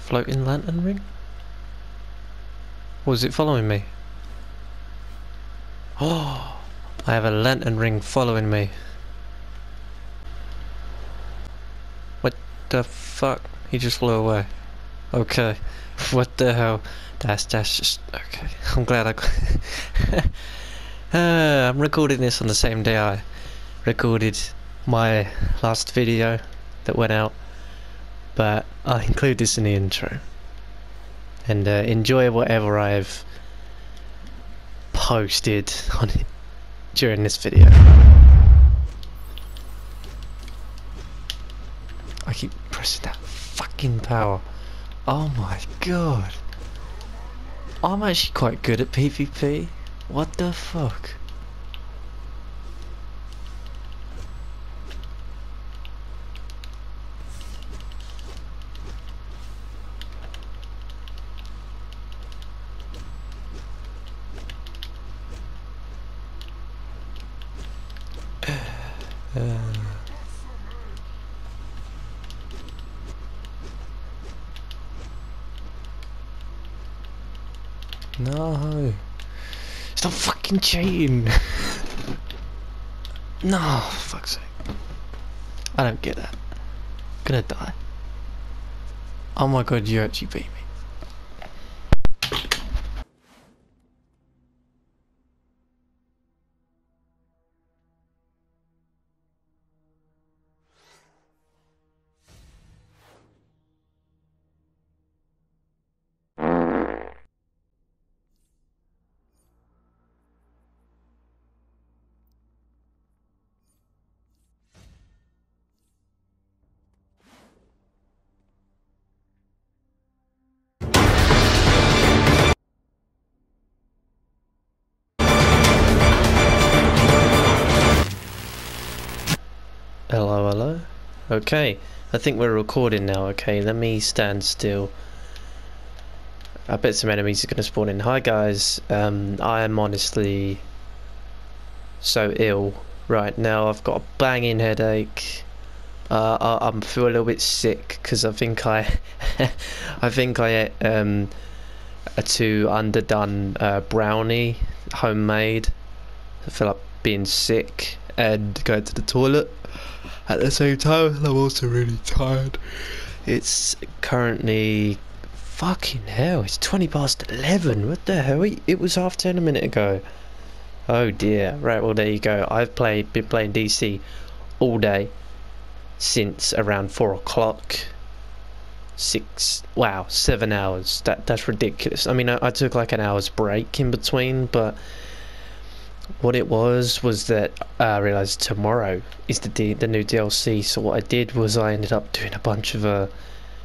floating lantern ring? Was it following me? Oh, I have a lantern ring following me. What the fuck? He just flew away. Okay. What the hell? That's just okay. I'm glad I got I'm recording this on the same day I recorded my last video that went out, but I'll include this in the intro. And enjoy whatever I've posted on it during this video. I keep pressing that fucking power. Oh my god. I'm actually quite good at PvP. What the fuck? No. Stop fucking cheating. No, for fuck's sake. I don't get that. I'm gonna die. Oh my god, you actually beat me. Hello, hello. Okay, I think we're recording now. Okay, let me stand still. I bet some enemies are going to spawn in. Hi guys, I am honestly so ill right now. I've got a banging headache. I feel a little bit sick because I think I ate a too underdone brownie, homemade. I feel like being sick and going to the toilet at the same time. I'm also really tired. It's currently fucking hell. It's 20 past 11. What the hell? It was half 10 a minute ago. Oh dear. Right. Well, there you go. I've been playing DC all day since around 4 o'clock. 7 hours. That's ridiculous. I mean, I took like an hour's break in between, but what it was that I realised tomorrow is the new DLC. So what I did was I ended up doing a bunch of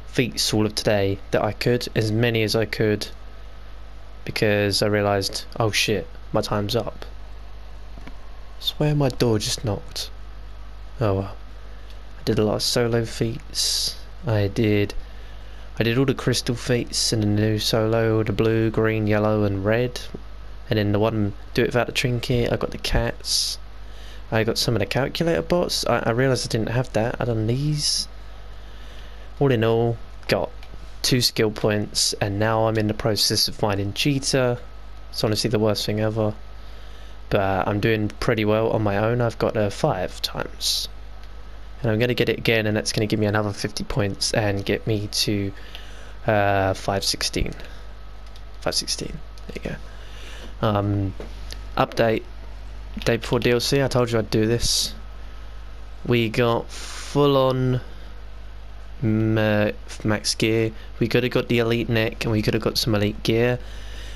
feats all of today that I could, as many as I could, because I realised, oh shit, my time's up. I swear my door just knocked. Oh well. I did a lot of solo feats. I did all the crystal feats in the new solo, the blue, green, yellow and red. And then the one, do it without the trinket, I got the cats. I got some of the calculator bots. I realised I didn't have that. I done these. All in all, got 2 skill points, and now I'm in the process of finding cheetah. It's honestly the worst thing ever. But I'm doing pretty well on my own. I've got 5 times. And I'm going to get it again, and that's going to give me another 50 points and get me to 516. 516. There you go. Update day before DLC. I told you I'd do this. We got full on max gear. We could have got the elite neck and we could have got some elite gear,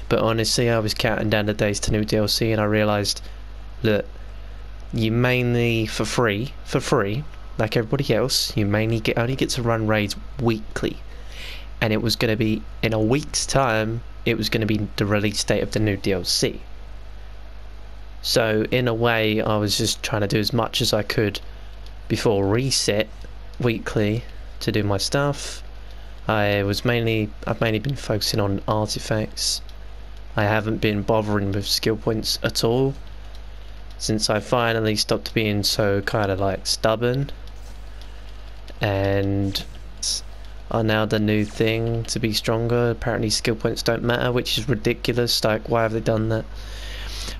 but honestly I was counting down the days to new DLC and I realised, look, you mainly for free like everybody else, you mainly only get to run raids weekly, and it was going to be in a week's time. It was going to be the release date of the new DLC. So in a way I was just trying to do as much as I could before reset weekly to do my stuff. I've mainly been focusing on artifacts. I haven't been bothering with skill points at all since I finally stopped being so kind of like stubborn, and are now the new thing to be stronger. Apparently skill points don't matter, which is ridiculous. Like, why have they done that?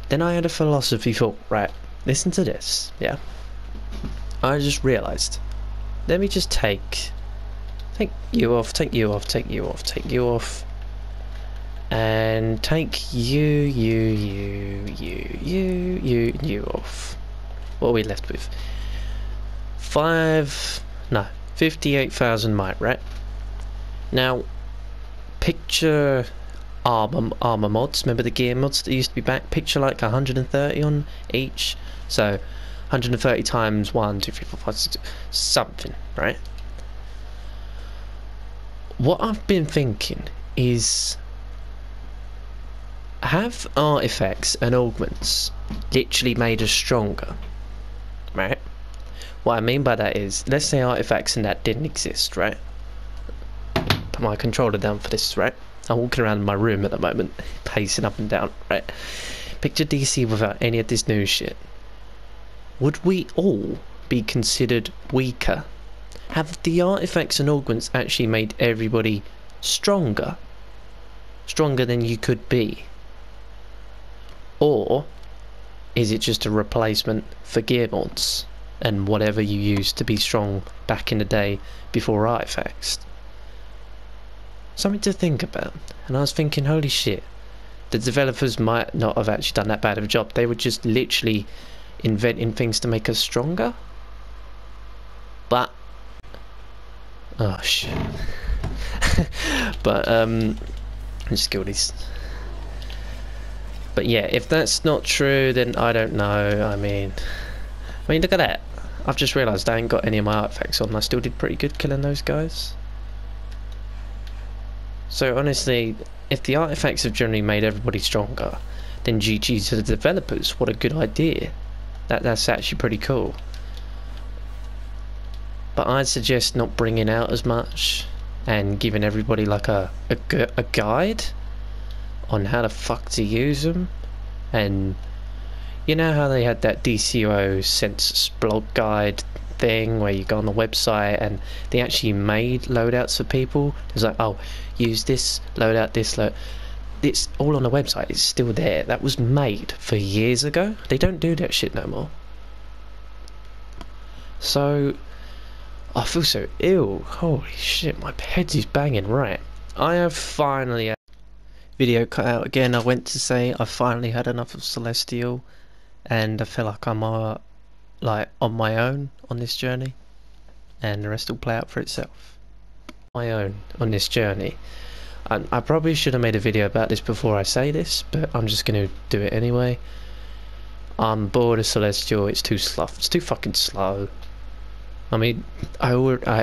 Then I had a philosophy thought, right, listen to this, yeah? I just realised, let me just take you off, take you off, take you off, take you off, and take you off. What are we left with? 58,000 might, right? Now, picture armor mods. Remember the gear mods that used to be back? Picture like 130 on each. So 130 times 1, 2, 3, 4, 5, 6, something, right? What I've been thinking is, have artifacts and augments literally made us stronger, right? What I mean by that is, let's say artifacts and that didn't exist, right? Put my controller down for this, right? I'm walking around my room at the moment, pacing up and down, right? Picture DC without any of this new shit. Would we all be considered weaker? Have the artifacts and augments actually made everybody stronger? Stronger than you could be? Or is it just a replacement for gear mods and whatever you used to be strong back in the day before artifacts? Something to think about. And I was thinking, holy shit, the developers might not have actually done that bad of a job. They were just literally inventing things to make us stronger. But oh shit. But just kill these. But yeah, if that's not true, then I don't know. I mean look at that. I've just realised I ain't got any of my artifacts on. I still did pretty good killing those guys. So honestly, if the artifacts have generally made everybody stronger, then GG to the developers. What a good idea. That's actually pretty cool. But I'd suggest not bringing out as much and giving everybody like a guide on how the fuck to use them. And you know how they had that DCUO census blog guide thing where you go on the website and they actually made loadouts for people? It's like, oh, use this loadout, this load. It's all on the website. It's still there. That was made for years ago. They don't do that shit no more. So I feel so ill. Holy shit, my head is banging. Right, I have finally video cut out again. I went to say I finally had enough of Celestial, and I feel like I'm like on my own on this journey, and the rest will play out for itself. My own on this journey. I probably should have made a video about this before I say this, but I'm just gonna do it anyway. I'm bored of Celestial. It's too slow. It's too fucking slow. I mean, I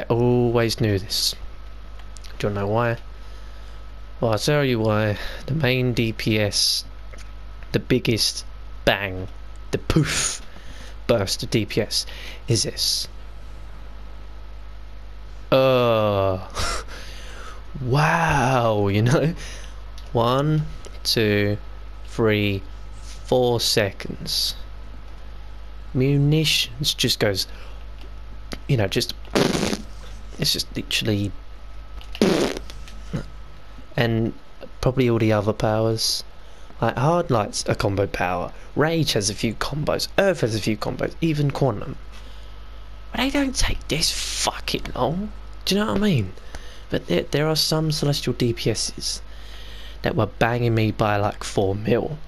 always knew this. Do you know why? Well, I'll tell you why. The main DPS, the biggest bang, the poof burst of DPS is this. Wow, you know, 1, 2, 3, 4 seconds. Munitions just goes, you know, just it's just literally, and probably all the other powers. Like Hard Light's a combo power, Rage has a few combos, Earth has a few combos, even Quantum. But they don't take this fucking long. Do you know what I mean? But there are some Celestial DPSs that were banging me by like 4 mil,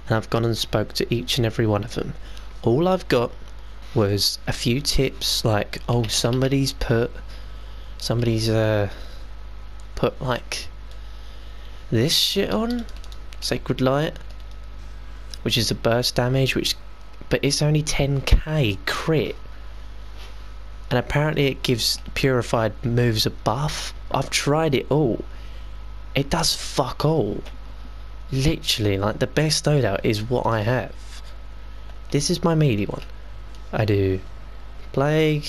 and I've gone and spoke to each and every one of them. All I've got was a few tips like, oh, somebody's put like this shit on Sacred Light, which is a burst damage, but it's only 10k crit, and apparently it gives purified moves a buff. I've tried it all. It does fuck all. Literally, like, the best loadout is what I have. This is my melee one. I do Plague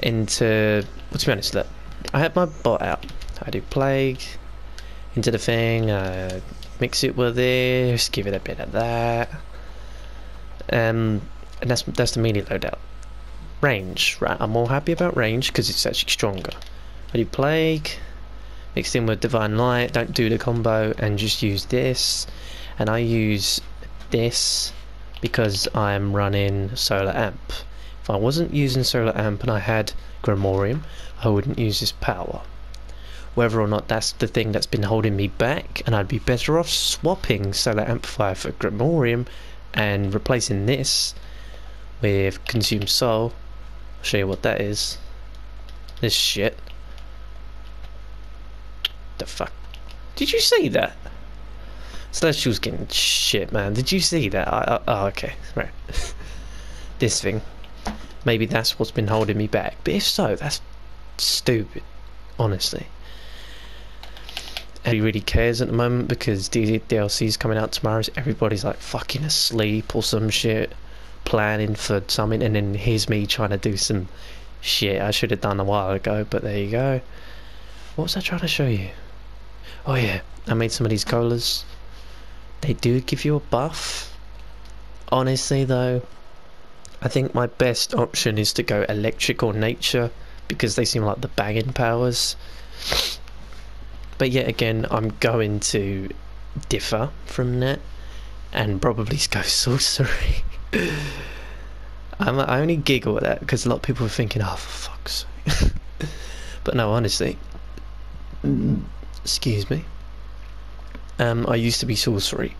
into, well, to be honest, look, I have my bot out. I do Plague into the thing, mix it with this, give it a bit of that, and that's the melee loadout. Range, right? I'm more happy about range because it's actually stronger. I do Plague, mixed in with Divine Light, don't do the combo, and just use this. And I use this because I'm running Solar Amp. If I wasn't using Solar Amp and I had Grimorium, I wouldn't use this power. Whether or not that's the thing that's been holding me back, and I'd be better off swapping Solar Amplifier for Grimorium and replacing this with Consume Soul. I'll show you what that is. This shit. The fuck? Did you see that? Celestial's getting shit, man. Did you see that? Oh, okay. Right. This thing. Maybe that's what's been holding me back. But if so, that's stupid. Honestly. Nobody really cares at the moment because DLC's coming out tomorrow. So everybody's like fucking asleep or some shit. Planning for something. And then here's me trying to do some shit I should have done a while ago. But there you go. What was I trying to show you? Oh yeah. I made some of these colas. They do give you a buff. Honestly though, I think my best option is to go electric or nature because they seem like the banging powers. But yet again, I'm going to differ from that and probably go sorcery. I only giggle at that because a lot of people are thinking, oh for fuck's sake. But no, honestly, excuse me. I used to be sorcery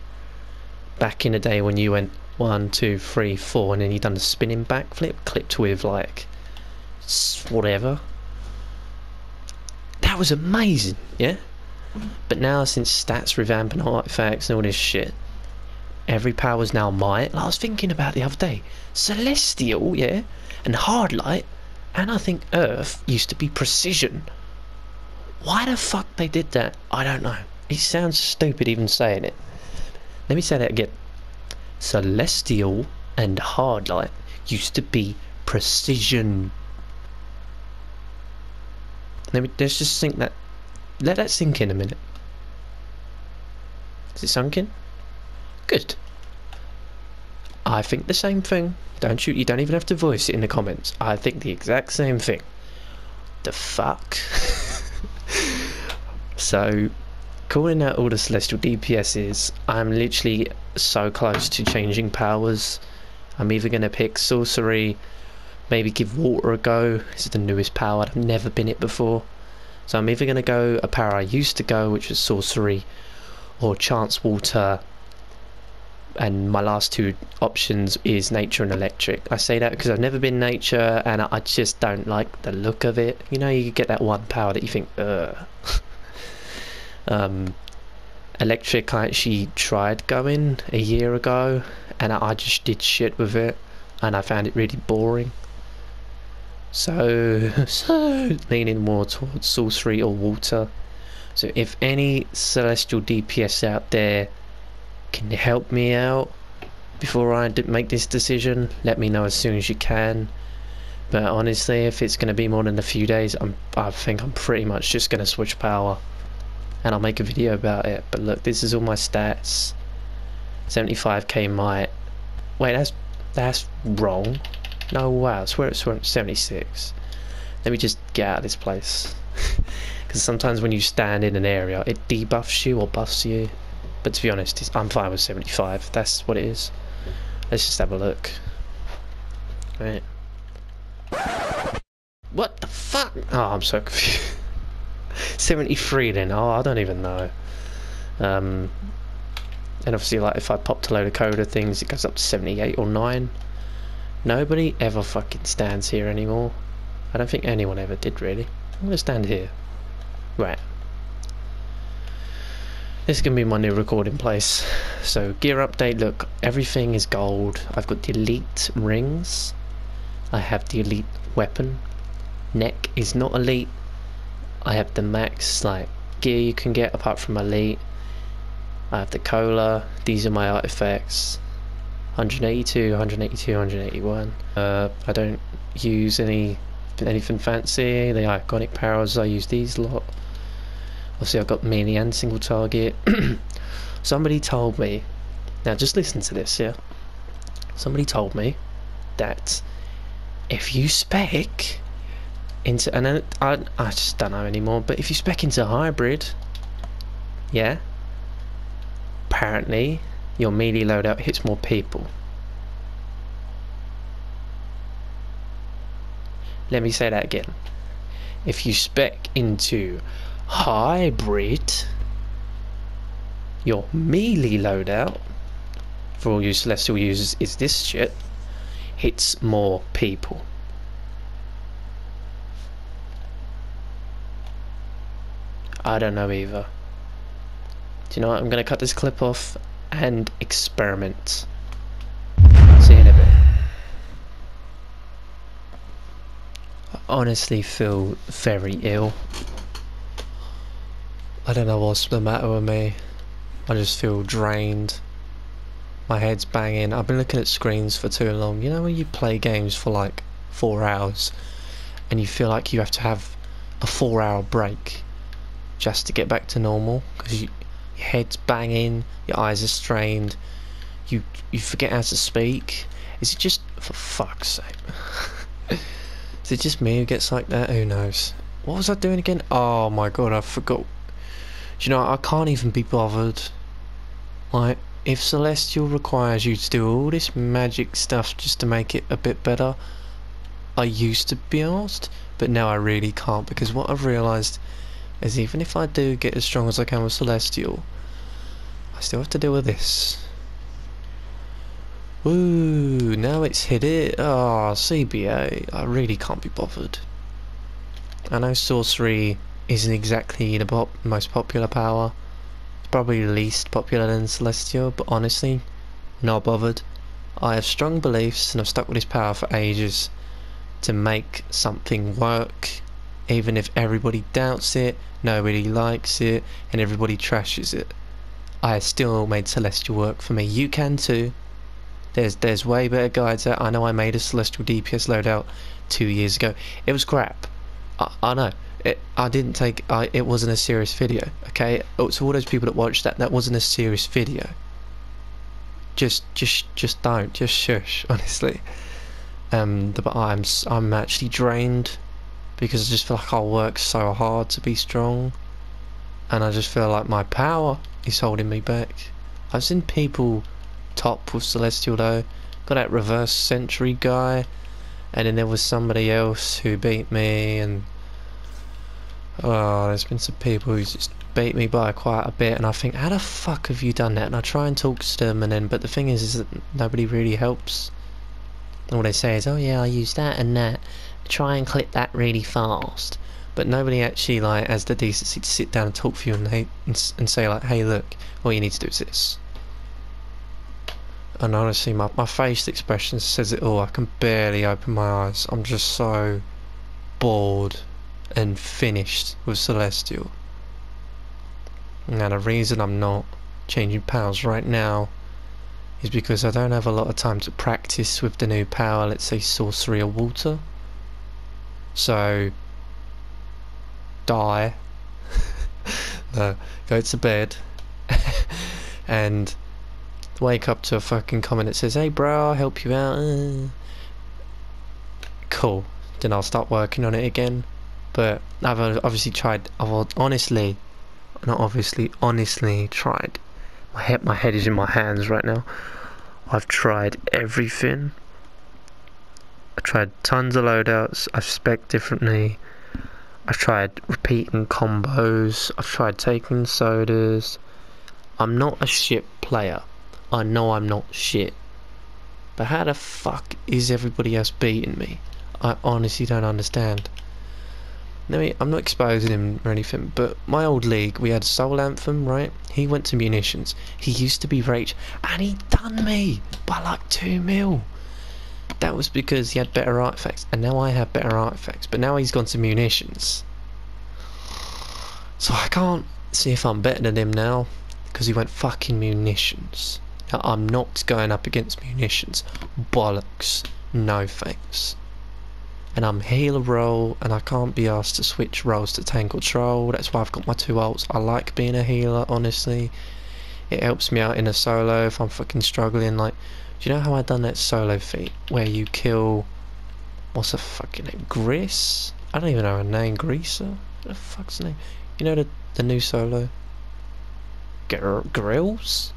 back in the day when you went 1, 2, 3, 4 and then you done the spinning backflip clipped with like whatever. That was amazing, yeah? But now since stats revamp and artifacts and all this shit, every power's now might. Like I was thinking about the other day, Celestial, yeah, and Hard Light, and I think Earth used to be precision. Why the fuck they did that, I don't know. It sounds stupid even saying it. Let me say that again. Celestial and Hard Light used to be precision. Let's just think that. Let that sink in a minute. Is it sunk in? Good. I think the same thing. Don't you? You don't even have to voice it in the comments. I think the exact same thing. The fuck? So, calling out all the Celestial DPSs, I'm literally so close to changing powers. I'm either going to pick Sorcery, maybe give Water a go. This is the newest power, I've never been it before. So I'm either going to go a power I used to go, which was Sorcery, or Chance Water, and my last two options is Nature and Electric. I say that because I've never been Nature, and I just don't like the look of it. You know, you get that one power that you think, ugh. Electric I actually tried going a year ago and I just did shit with it and I found it really boring, so leaning more towards Sorcery or Water. So if any Celestial DPS out there can help me out before I make this decision, let me know as soon as you can. But honestly, if it's going to be more than a few days, I think I'm pretty much just going to switch power. And I'll make a video about it. But look, this is all my stats. 75k might. Wait, that's wrong. No, wow, I swear it's 76. Let me just get out of this place. Because sometimes when you stand in an area, it debuffs you or buffs you. But to be honest, I'm fine with 75. That's what it is. Let's just have a look. Right. What the fuck? Oh, I'm so confused. 73 then. Oh, I don't even know. And obviously, like, if I popped a load of coda things, it goes up to 78 or 9. Nobody ever fucking stands here anymore. I don't think anyone ever did, really. I'm gonna stand here. Right. This is gonna be my new recording place. So, gear update, look, everything is gold. I've got the elite rings. I have the elite weapon. Neck is not elite. I have the max like gear you can get apart from elite. I have the cola. These are my artifacts. 182, 182, 181. I don't use anything fancy. The iconic powers, I use these a lot. Obviously I've got melee and single target. Somebody told me, now just listen to this, yeah? Somebody told me that if you spec into, and then I just don't know anymore, but if you spec into hybrid, yeah, apparently your melee loadout hits more people. Let me say that again. If you spec into hybrid, your melee loadout, for all you celestial users, is this shit, hits more people. I don't know either. Do you know what? I'm gonna cut this clip off and experiment. See you in a bit. I honestly feel very ill. I don't know what's the matter with me. I just feel drained. My head's banging. I've been looking at screens for too long. You know when you play games for like 4 hours and you feel like you have to have a 4-hour break just to get back to normal because your head's banging, your eyes are strained, you forget how to speak. Is it just, for fuck's sake? Is it just me who gets like that? Who knows? What was I doing again? Oh my god, I forgot. Do you know, I can't even be bothered. Like, if Celestial requires you to do all this magic stuff just to make it a bit better, I used to be asked, but now I really can't, because what I've realised is even if I do get as strong as I can with Celestial, I still have to deal with this. Woo, now it's hit it. Oh, CBA, I really can't be bothered. I know Sorcery isn't exactly the most popular power. It's probably the least popular than Celestial, but honestly, not bothered. I have strong beliefs and I've stuck with this power for ages to make something work, even if everybody doubts it, nobody likes it, and everybody trashes it. I still made Celestial work for me. You can too. There's way better guides out. I know I made a Celestial DPS loadout 2 years ago. It was crap. I know. I didn't take. It wasn't a serious video. Okay. So all those people that watched that wasn't a serious video. Just don't. Just shush. Honestly. But I'm actually drained because I just feel like I work so hard to be strong, and I just feel like my power is holding me back. I've seen people top with Celestial though. Got that reverse sentry guy, and then there was somebody else who beat me, and there's been some people who just beat me by quite a bit, and I think, how the fuck have you done that? And I try and talk to them, and then, but the thing is that nobody really helps. All they say is, oh yeah, I use that and that, try and click that really fast, but nobody actually like has the decency to sit down and talk for you and say like, hey look, all you need to do is this. And honestly, my facial expression says it all. I can barely open my eyes. I'm just so bored and finished with Celestial. Now the reason I'm not changing powers right now is because I don't have a lot of time to practice with the new power, let's say Sorcery or Water. So die. No, go to bed and wake up to a fucking comment that says, hey bro, I'll help you out. Cool. Then I'll start working on it again. But I've obviously tried. I've honestly tried. My head is in my hands right now. I've tried everything. I've tried tons of loadouts. I've spec'd differently. I've tried repeating combos. I've tried taking sodas. I'm not a shit player. I know I'm not shit. But how the fuck is everybody else beating me? I honestly don't understand. I'm not exposing him or anything, but my old league, we had Soul Anthem, right? He went to Munitions. He used to be Rage, and he done me by like 2 mil. That was because he had better artifacts, and now I have better artifacts, but now he's gone to Munitions. So I can't see if I'm better than him now, because he went fucking Munitions. Now, I'm not going up against Munitions. Bollocks. No thanks. And I'm healer role, and I can't be asked to switch roles to tank or troll. That's why I've got my 2 ults. I like being a healer, honestly. It helps me out in a solo if I'm fucking struggling. Like, do you know how I done that solo feat where you kill, what's the fucking name, Gris? I don't even know her name. Greaser? What the fuck's her name? You know the new solo? Grills?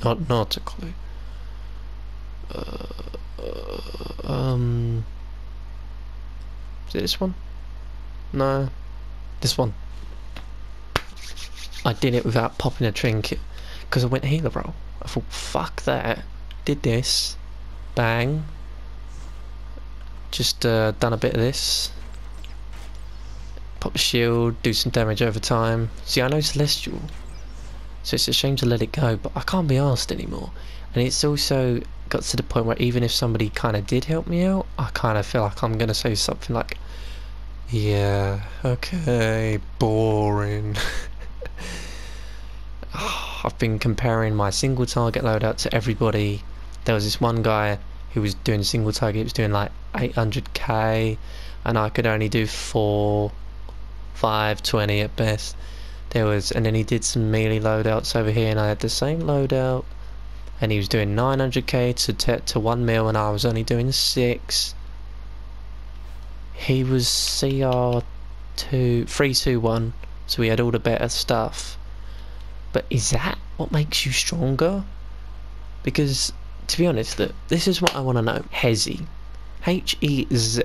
Not a clue. Is it this one? No. This one. I did it without popping a trinket because I went healer roll. I thought, fuck that. Did this. Bang. Just done a bit of this. Pop the shield, do some damage over time. See, I know Celestial, so it's a shame to let it go, but I can't be arsed anymore. And it's also got to the point where even if somebody kind of did help me out, I kind of feel like I'm going to say something like, yeah, okay, boring. I've been comparing my single target loadout to everybody. There was this one guy who was doing single target, he was doing like 800k, and I could only do 520 at best. And then he did some melee loadouts over here, and I had the same loadout, and he was doing 900k to 1 mil, and I was only doing 6. He was CR 321, so he had all the better stuff. But is that what makes you stronger? Because, to be honest, this is what I want to know. Hezzy. H-E-Z.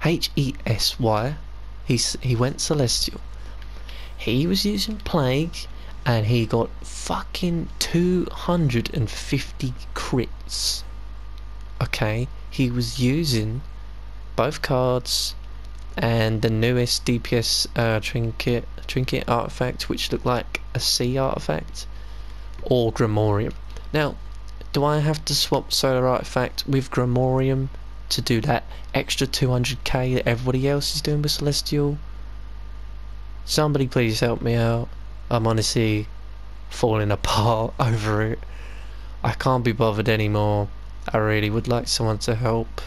H-E-S-Y. He went Celestial. He was using Plague, and he got fucking 250 crits. Okay? He was using both cards and the newest DPS trinket artifact, which looked like a sea artifact, or Grimorium. Now, do I have to swap solar artifact with Grimorium to do that extra 200k that everybody else is doing with Celestial? Somebody please help me out. I'm honestly falling apart over it. I can't be bothered anymore. I really would like someone to help.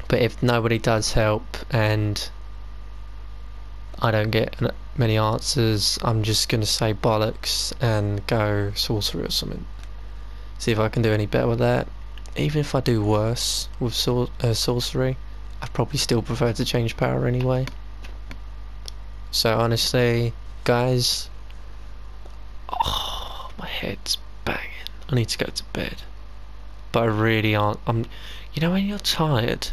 But if nobody does help and I don't get many answers, I'm just going to say bollocks and go sorcery or something. See if I can do any better with that. Even if I do worse with sorcery, I'd probably still prefer to change power anyway. So honestly, guys, oh, my head's banging. I need to go to bed. But I really aren't. You know when you're tired,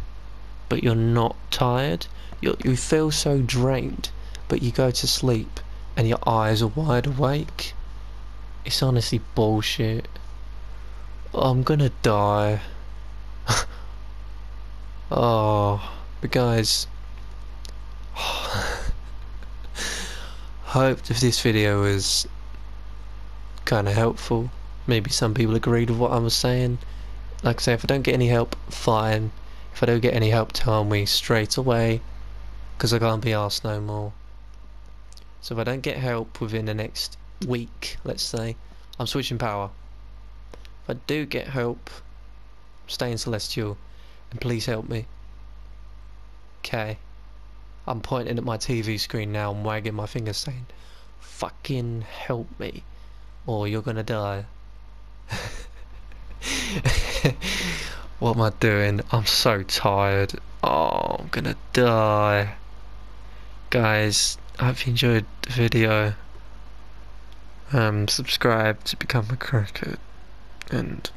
but you're not tired? You feel so drained, but you go to sleep and your eyes are wide awake. It's honestly bullshit. I'm gonna die. Oh, but guys, hope if this video was kind of helpful. Maybe some people agreed with what I was saying. Like I say, if I don't get any help, fine. If I don't get any help, tell me straight away, because I can't be asked no more. So if I don't get help within the next week, let's say, I'm switching power. If I do get help, stay in Celestial, and please help me. Okay. I'm pointing at my TV screen now and wagging my finger saying, fucking help me, or you're gonna die. What am I doing? I'm so tired. Oh, I'm gonna die. Guys, I hope you enjoyed the video. Subscribe to become a cricket. And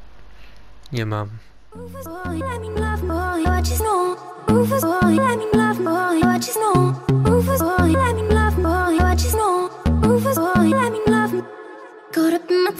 your mum. Let me love boy, what you know. Rufus boy, let me love boy, what you know. Rufus boy, let me love boy, what you know. Rufus boy, let me love. Caught up in my